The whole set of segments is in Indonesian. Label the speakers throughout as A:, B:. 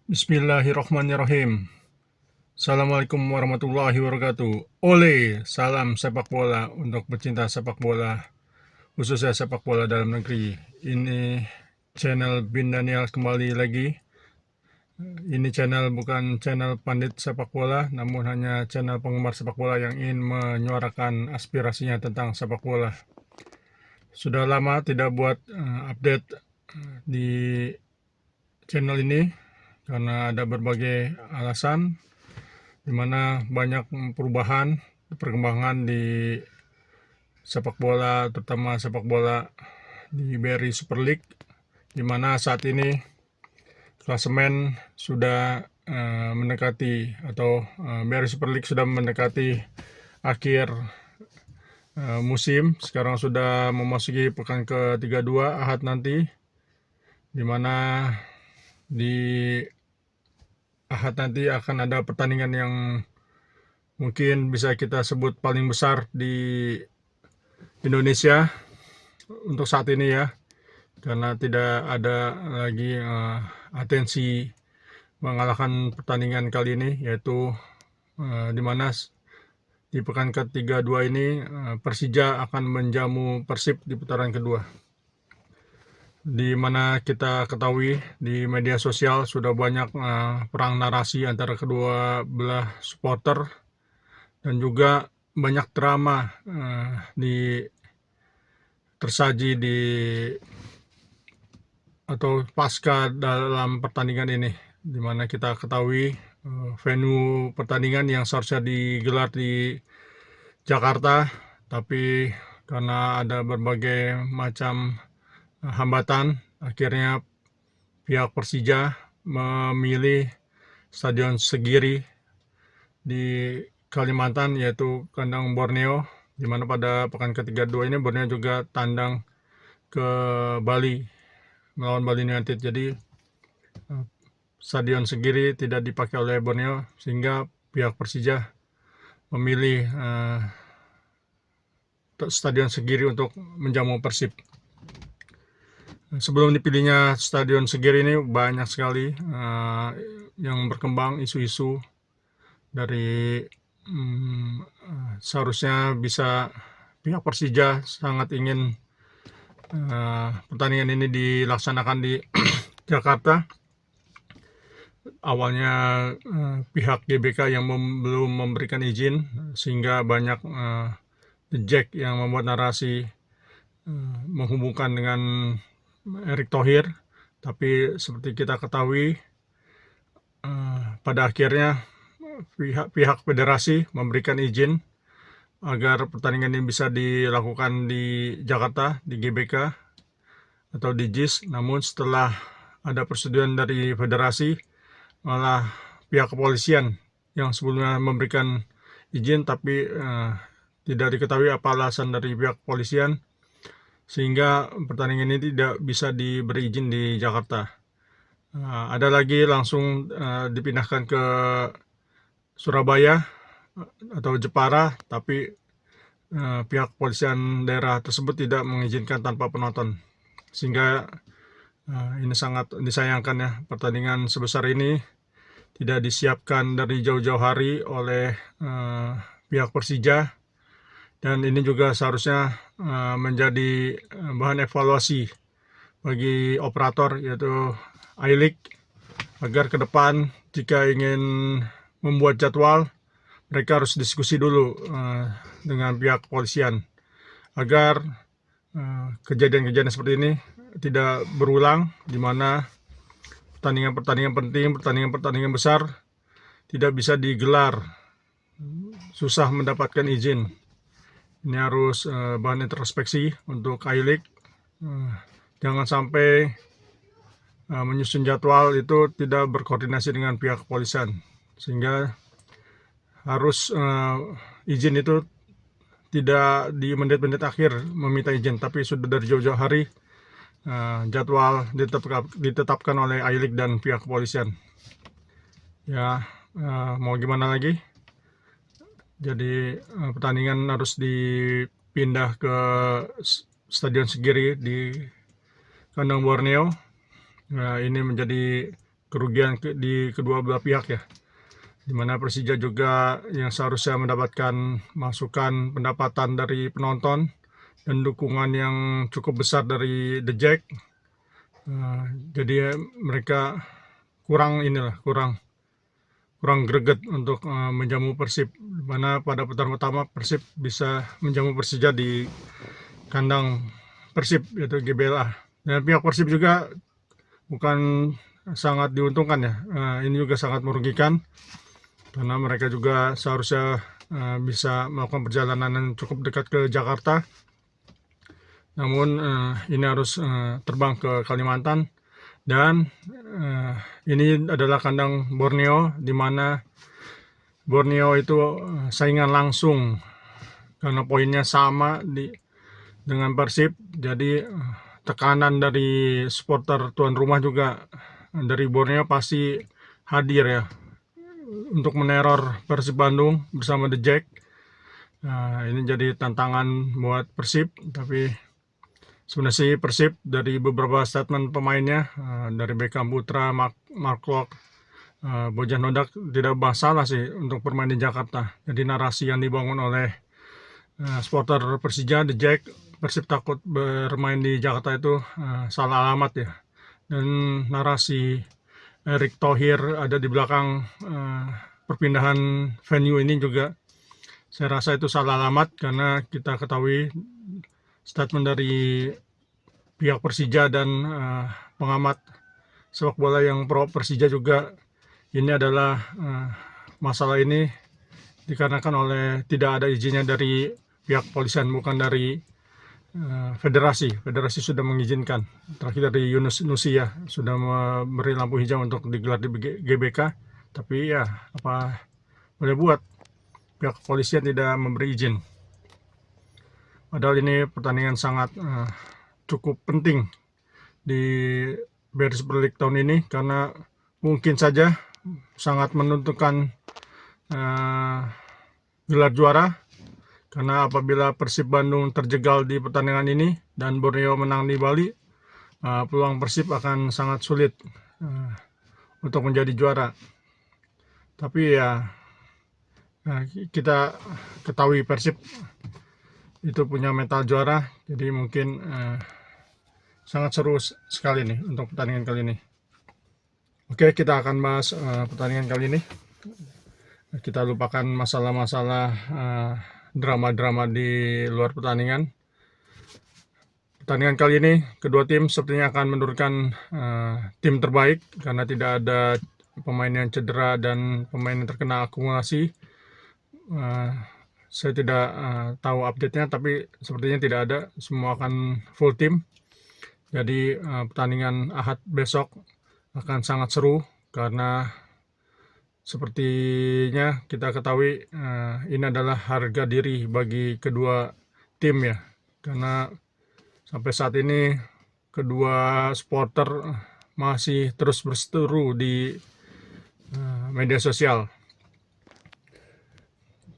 A: Bismillahirrahmanirrahim. Assalamualaikum warahmatullahi wabarakatuh. Salam sepak bola untuk pecinta sepak bola, khususnya sepak bola dalam negeri. Ini channel Bin Daniel kembali lagi. Ini channel bukan channel pandit sepak bola, namun hanya channel penggemar sepak bola yang ingin menyuarakan aspirasinya tentang sepak bola. Sudah lama tidak buat update di channel ini karena ada berbagai alasan, di mana banyak perubahan, perkembangan di sepak bola, terutama sepak bola di BRI Super League, di mana saat ini klasemen sudah mendekati, atau BRI Super League sudah mendekati akhir musim. Sekarang sudah memasuki pekan ke-32 Ahad nanti, di mana di Ahad nanti akan ada pertandingan yang mungkin bisa kita sebut paling besar di Indonesia untuk saat ini ya, karena tidak ada lagi atensi mengalahkan pertandingan kali ini, yaitu di mana di pekan ke-32 ini Persija akan menjamu Persib di putaran kedua. Di mana kita ketahui di media sosial sudah banyak perang narasi antara kedua belah supporter, dan juga banyak drama tersaji di atau pasca dalam pertandingan ini, di mana kita ketahui venue pertandingan yang seharusnya digelar di Jakarta, tapi karena ada berbagai macam hambatan, akhirnya pihak Persija memilih Stadion Segiri di Kalimantan, yaitu kandang Borneo, di mana pada pekan ke-32 ini Borneo juga tandang ke Bali melawan Bali United. Jadi Stadion Segiri tidak dipakai oleh Borneo, sehingga pihak Persija memilih Stadion Segiri untuk menjamu Persib. Sebelum dipilihnya Stadion Segiri ini banyak sekali yang berkembang isu-isu dari seharusnya bisa pihak Persija sangat ingin pertandingan ini dilaksanakan di Jakarta. Awalnya pihak GBK yang belum memberikan izin, sehingga banyak jek yang membuat narasi menghubungkan dengan Erick Thohir. Tapi seperti kita ketahui, pada akhirnya pihak federasi memberikan izin agar pertandingan ini bisa dilakukan di Jakarta, di GBK atau di JIS. Namun setelah ada persetujuan dari federasi, malah pihak kepolisian yang sebelumnya memberikan izin, tapi tidak diketahui apa alasan dari pihak kepolisian, sehingga pertandingan ini tidak bisa diberi izin di Jakarta. Ada lagi langsung dipindahkan ke Surabaya atau Jepara, tapi pihak kepolisian daerah tersebut tidak mengizinkan tanpa penonton, sehingga ini sangat disayangkan ya, pertandingan sebesar ini tidak disiapkan dari jauh-jauh hari oleh pihak Persija, dan ini juga seharusnya menjadi bahan evaluasi bagi operator, yaitu I-League, agar ke depan jika ingin membuat jadwal, mereka harus diskusi dulu dengan pihak kepolisian agar kejadian-kejadian seperti ini tidak berulang, di mana pertandingan-pertandingan penting, pertandingan-pertandingan besar tidak bisa digelar, susah mendapatkan izin. Ini harus bahan introspeksi untuk I-League. Jangan sampai menyusun jadwal itu tidak berkoordinasi dengan pihak kepolisian, sehingga harus izin itu tidak di menit-menit akhir meminta izin, tapi sudah dari jauh-jauh hari jadwal ditetapkan oleh I-League dan pihak kepolisian. Ya, mau gimana lagi? Jadi pertandingan harus dipindah ke Stadion Segiri di kandang Borneo. Ini menjadi kerugian di kedua belah pihak ya, dimana Persija juga yang seharusnya mendapatkan masukan pendapatan dari penonton dan dukungan yang cukup besar dari The Jack. Jadi mereka kurang greget untuk menjamu Persib, mana pada putaran pertama Persib bisa menjamu Persija di kandang Persib yaitu GBLA, dan pihak Persib juga bukan sangat diuntungkan ya, ini juga sangat merugikan karena mereka juga seharusnya bisa melakukan perjalanan yang cukup dekat ke Jakarta, namun ini harus terbang ke Kalimantan. Dan ini adalah kandang Borneo, di mana Borneo itu saingan langsung karena poinnya sama dengan Persib. Jadi tekanan dari supporter tuan rumah juga dari Borneo pasti hadir ya untuk meneror Persib Bandung bersama The Jack. Ini jadi tantangan buat Persib, tapi sebenarnya sih Persib dari beberapa statement pemainnya, dari Beckham Putra, Mark Klok, Bojan Hodak, tidak masalah sih untuk bermain di Jakarta. Jadi narasi yang dibangun oleh supporter Persija, The Jack, Persib takut bermain di Jakarta itu salah alamat ya. Dan narasi Erick Thohir ada di belakang perpindahan venue ini juga saya rasa itu salah alamat, karena kita ketahui statement dari pihak Persija dan pengamat sepak bola yang pro Persija juga, ini adalah masalah ini dikarenakan oleh tidak ada izinnya dari pihak polisian, bukan dari federasi. Federasi sudah mengizinkan, terakhir dari Yunus Nusia sudah memberi lampu hijau untuk digelar di GBK, tapi ya apa boleh buat, pihak kepolisian tidak memberi izin. Padahal ini pertandingan sangat cukup penting di BRI Super League tahun ini, karena mungkin saja sangat menentukan gelar juara. Karena apabila Persib Bandung terjegal di pertandingan ini dan Borneo menang di Bali, peluang Persib akan sangat sulit untuk menjadi juara. Tapi ya kita ketahui Persib itu punya mental juara, jadi mungkin sangat seru sekali nih untuk pertandingan kali ini. Oke, kita akan bahas pertandingan kali ini. Kita lupakan masalah-masalah drama-drama di luar pertandingan. Pertandingan kali ini kedua tim sepertinya akan menurunkan tim terbaik karena tidak ada pemain yang cedera dan pemain yang terkena akumulasi. Saya tidak tahu update-nya, tapi sepertinya tidak ada, semua akan full tim. Jadi pertandingan Ahad besok akan sangat seru, karena sepertinya kita ketahui ini adalah harga diri bagi kedua tim ya, karena sampai saat ini kedua supporter masih terus berseteru di media sosial.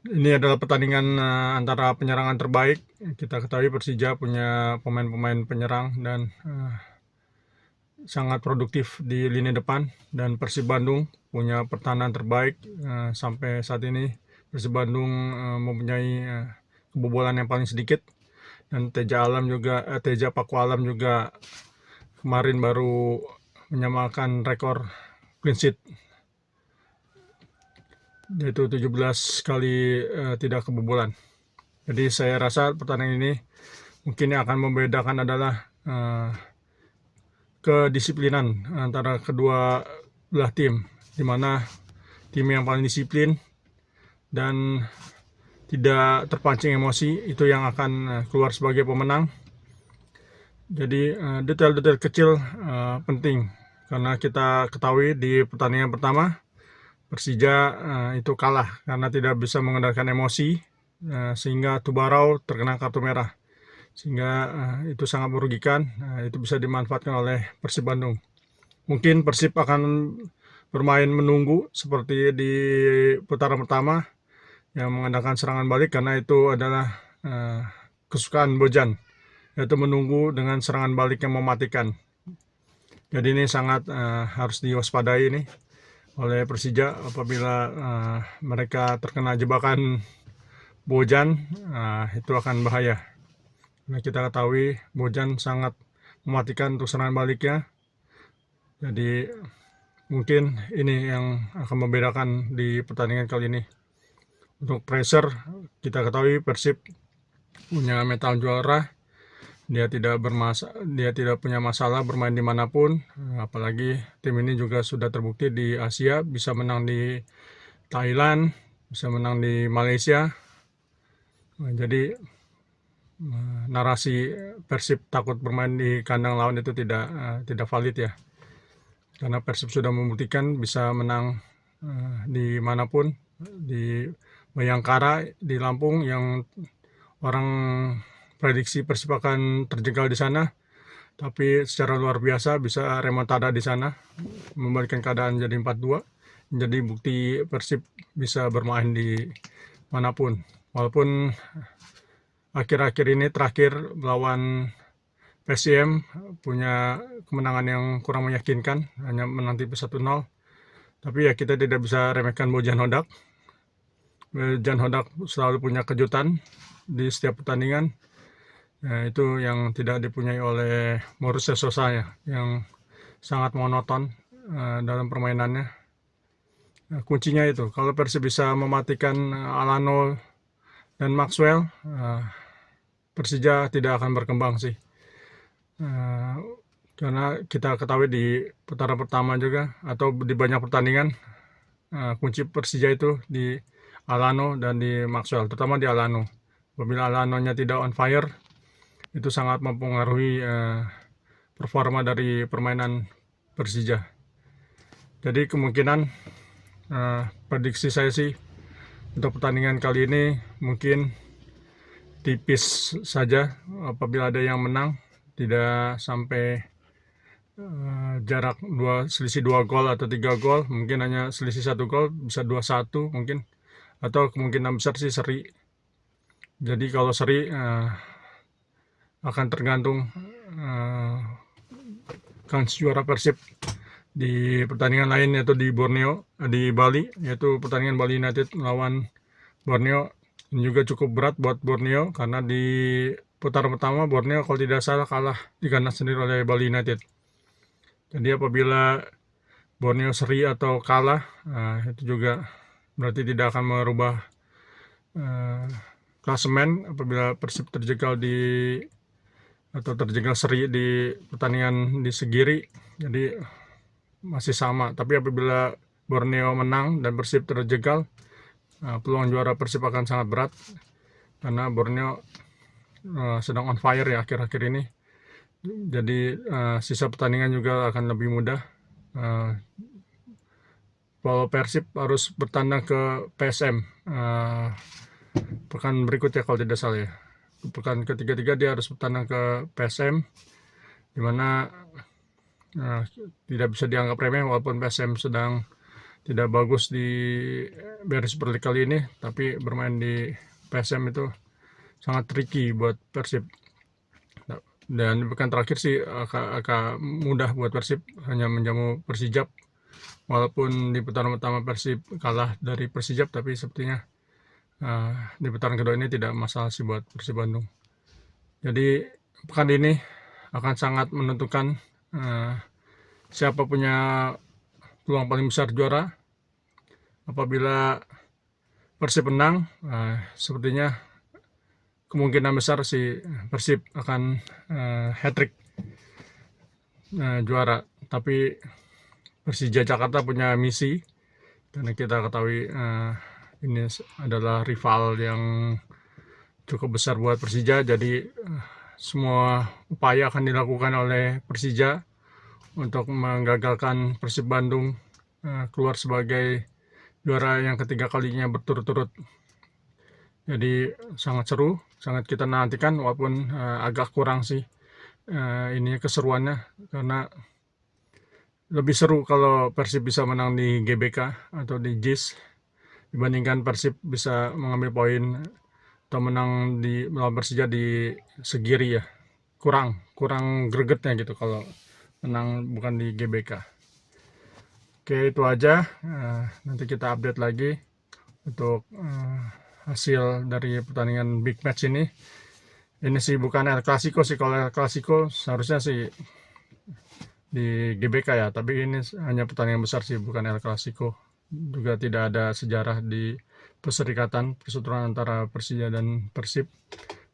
A: Ini adalah pertandingan antara penyerangan terbaik. Kita ketahui Persija punya pemain-pemain penyerang dan sangat produktif di lini depan, dan Persib Bandung punya pertahanan terbaik. Sampai saat ini Persib Bandung mempunyai kebobolan yang paling sedikit, dan Teja Paku Alam juga kemarin baru menyamakan rekor clean sheet, yaitu 17 kali tidak kebobolan. Jadi saya rasa pertandingan ini mungkin yang akan membedakan adalah kedisiplinan antara kedua belah tim, di mana tim yang paling disiplin dan tidak terpancing emosi itu yang akan keluar sebagai pemenang. Jadi detail-detail kecil penting, karena kita ketahui di pertandingan pertama Persija itu kalah karena tidak bisa mengendalikan emosi, sehingga Tubarau terkena kartu merah, sehingga itu sangat merugikan. Itu bisa dimanfaatkan oleh Persib Bandung. Mungkin Persib akan bermain menunggu seperti di putaran pertama yang mengandalkan serangan balik, karena itu adalah kesukaan Bojan, yaitu menunggu dengan serangan balik yang mematikan. Jadi ini sangat harus diwaspadai nih oleh Persija apabila mereka terkena jebakan Bojan, itu akan bahaya. Nah, kita ketahui Bojan sangat mematikan untuk serangan baliknya. Jadi mungkin ini yang akan membedakan di pertandingan kali ini. Untuk pressure, kita ketahui Persib punya mental juara. Dia tidak punya masalah bermain dimanapun. Apalagi tim ini juga sudah terbukti di Asia, bisa menang di Thailand, bisa menang di Malaysia. Jadi narasi Persib takut bermain di kandang lawan itu tidak valid ya. Karena Persib sudah membuktikan bisa menang dimanapun, di Bayangkara, di Lampung yang orang prediksi Persib akan terjegal di sana, tapi secara luar biasa bisa remontada di sana, membalikan keadaan jadi 4-2. Jadi bukti Persib bisa bermain di manapun. Walaupun akhir-akhir ini terakhir melawan PSM punya kemenangan yang kurang meyakinkan, hanya menang tipis 1-0. Tapi ya kita tidak bisa remehkan Bojan Hodak. Bojan Hodak selalu punya kejutan di setiap pertandingan. Itu yang tidak dipunyai oleh Mauricio Sosa ya, yang sangat monoton dalam permainannya. Kuncinya itu, kalau Persib bisa mematikan Alano dan Maxwell, Persija tidak akan berkembang sih. Karena kita ketahui di putaran pertama juga atau di banyak pertandingan, kunci Persija itu di Alano dan di Maxwell, terutama di Alano. Apabila Alanonya tidak on fire, itu sangat mempengaruhi performa dari permainan Persija. Jadi kemungkinan prediksi saya sih untuk pertandingan kali ini mungkin tipis saja. Apabila ada yang menang, tidak sampai jarak selisih 2 gol atau 3 gol, mungkin hanya selisih 1 gol, bisa 2-1 mungkin, atau kemungkinan besar sih seri. Jadi kalau seri akan tergantung kans juara Persib di pertandingan lain, yaitu di Bali, yaitu pertandingan Bali United melawan Borneo. Ini juga cukup berat buat Borneo karena di putaran pertama Borneo kalau tidak salah kalah di kandang sendiri oleh Bali United. Jadi apabila Borneo seri atau kalah, itu juga berarti tidak akan merubah klasemen apabila Persib terjegal seri di pertandingan di Segiri. Jadi masih sama, tapi apabila Borneo menang dan Persib terjegal, peluang juara Persib akan sangat berat karena Borneo sedang on fire ya akhir-akhir ini. Jadi sisa pertandingan juga akan lebih mudah. Kalau Persib harus bertandang ke PSM pekan berikutnya kalau tidak salah ya. Pekan ketiga dia harus bertandang ke PSM, di mana tidak bisa dianggap remeh walaupun PSM sedang tidak bagus di beres Super League kali ini, tapi bermain di PSM itu sangat tricky buat Persib. Dan di pekan terakhir sih agak mudah buat Persib, hanya menjamu Persijap. Walaupun di putaran pertama Persib kalah dari Persijap, tapi sepertinya di putaran kedua ini tidak masalah sih buat Persib Bandung. Jadi pekan ini akan sangat menentukan siapa punya peluang paling besar juara. Apabila Persib menang, sepertinya kemungkinan besar si Persib akan hat-trick juara. Tapi Persija Jakarta punya misi, karena kita ketahui ini adalah rival yang cukup besar buat Persija. Jadi semua upaya akan dilakukan oleh Persija untuk menggagalkan Persib Bandung keluar sebagai juara yang ketiga kalinya berturut-turut. Jadi sangat seru, sangat kita nantikan, walaupun agak kurang sih ini keseruannya, karena lebih seru kalau Persib bisa menang di GBK atau di JIS dibandingkan Persib bisa mengambil poin atau menang melawan Persija di Segiri ya. Kurang gregetnya gitu kalau menang bukan di GBK. Oke, itu aja. Nanti kita update lagi untuk hasil dari pertandingan big match ini. Ini sih bukan El Clasico sih. Kalau El Clasico seharusnya sih di GBK ya, tapi ini hanya pertandingan besar sih, bukan El Clasico. Juga tidak ada sejarah di perserikatan perseteruan antara Persija dan Persib.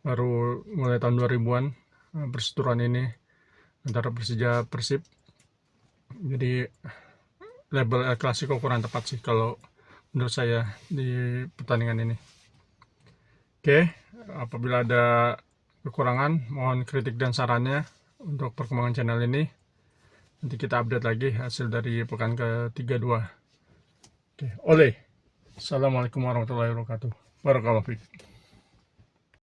A: Baru mulai tahun 2000-an perseteruan ini antara Persija Persib. Jadi label El Clasico kurang tepat sih kalau menurut saya di pertandingan ini. Oke, apabila ada kekurangan mohon kritik dan sarannya untuk perkembangan channel ini. Nanti kita update lagi hasil dari pekan ke-32. Oke, oleh. Assalamualaikum warahmatullahi wabarakatuh. Barakallahu fiik.